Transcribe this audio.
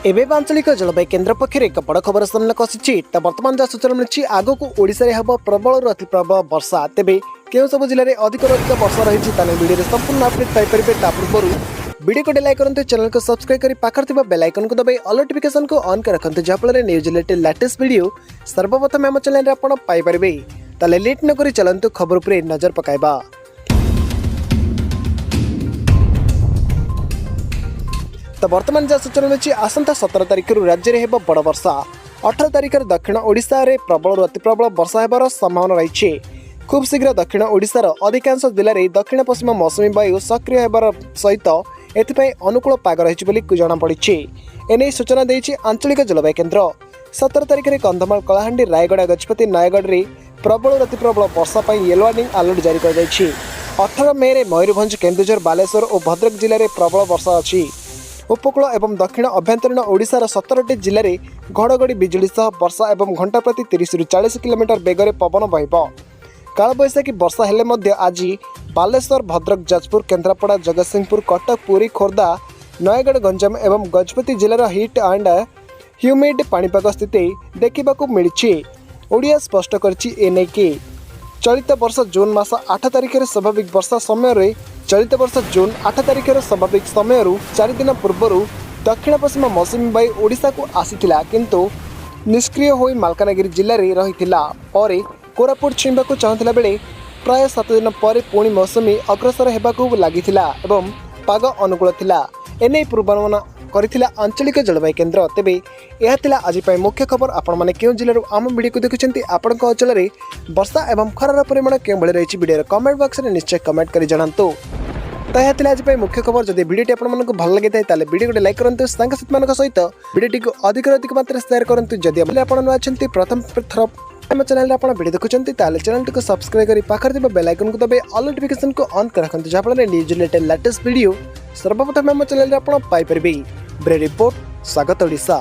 एवं आंचलिक जलवायु केन्द्र पक्षर एक बड़ खबर सामना आसी। बर्तमान जहाँ सूचना मिली आग को ओडिशा रे हब प्रबल अति प्रबल वर्षा। तेबे केउं सब जिले में अधिक वर्षा रही वीडियो संपूर्ण अपडेट पाइपर। पूर्व वीडियो को लाइक करूँ, चैनल को सब्सक्राइब कर पाखर बेल आइकन को दबाई ऑल नोटिफिकेशन को ऑन कर रखते जहाँफल न्यूज रिलेटेड लेटेस्ट वीडियो सर्वप्रथम आम चैनल में आप पाइपर। ताले लेट नक चलतु खबर पर नजर पकाइबा। तो बर्तमान जहाँ सूचना मिली आसंता 17 तारिख राज्य में बड़ वर्षा। 18 तारिख दक्षिण ओडिशा रे प्रबल अति प्रबल वर्षा होबार संभावना रही। खूब शीघ्र दक्षिण ओडिशार अधिकांश जिले में दक्षिण पश्चिम मौसुमी वायु सक्रिय होबार सहित एथिपाई अनुकूल पाग रही जमापड़ी। एने सूचना देछि आंचलिक जलवायु केन्द्र। 17 तारिख में कंधमाल, कलाहांडी, रायगड़ा, गजपति, नयगढ़ में प्रबल अति प्रबल वर्षा पर येलो वार्निंग अलर्ट जारी कर 18 मे रे मयूरभंज, केन्दुझर, बालेश्वर और भद्रक जिले में प्रबल वर्षा अच्छी। उपकूल एवं दक्षिण अभ्यंतरीण ओडिशार 17टी जिले में घड़घड़ी बिजुली सह वर्षा एवं घंटा प्रति 30 ରୁ 40 किलोमीटर बेगर पवन बहब। कालबैशाखी वर्षा हेले मध्य आज बालेश्वर, भद्रक, जाजपुर, केन्द्रापड़ा, जगतसिंहपुर, कटक, पुरी, खोर्धा, नयगढ़, गंजाम एवं गजपति जिलार हिट एंड ह्यूमिड पाणीपाग स्थिति देखा मिली। ओडिया स्पष्ट करछि एने कि चलित वर्ष जून मास 8 तारिख स्वाभाविक वर्षा समय चलित वर्ष जून 8 तारिख स्वाभाविक समय 4 दिन पूर्व दक्षिण पश्चिम मौसुमी वायु ओडिशा को आसीथिला, किंतु निष्क्रिय होई मालकानगिरी जिले में रहिथिला। और कोरापुट छुईंबा को चाहुथिला बेले प्राय 7 दिन पर पुणी मौसुमी अग्रसर हेबाकू लागिथिला एवं पाग अनुकूल थिला। एने पूर्वानुमान करथिला आंचलिक जलवायु केन्द्र। तेबे यह थिला आज पई मुख्य खबर। आपण माने केउ जिल्लारू आम वीडियो को देखुछन्ती, आपनक अंचल रे वर्षा एवं खरार परिमाण केउ भले रहिछि वीडियो कमेंट बॉक्स रे निश्चय कमेंट करि जणांतु। तो यह थिला आज पई मुख्य खबर। जदि वीडियोटी आपण मानक भल लागि थाए ताले वीडियो को लाइक करंतु, संग साथी मानक सहित वीडियोटी को अधिक मात्रा शेयर करंतु। जदि आपण न अछन्ती प्रथम थर हम चैनल रे आपण वीडियो देखुछन्ती ताले चैनल को सब्सक्राइब करी पाखर दिबा बेल आइकन को दबाई ऑल नोटिफिकेशन को ऑन कर रखंतु जहाँफल न्यूज रिलेटेड लेटेस्ट वीडियो सर्वप्रथम हम चैनल रे आपण पाई परबे। ब्रे रिपोर्ट स्वागत ओडिशा।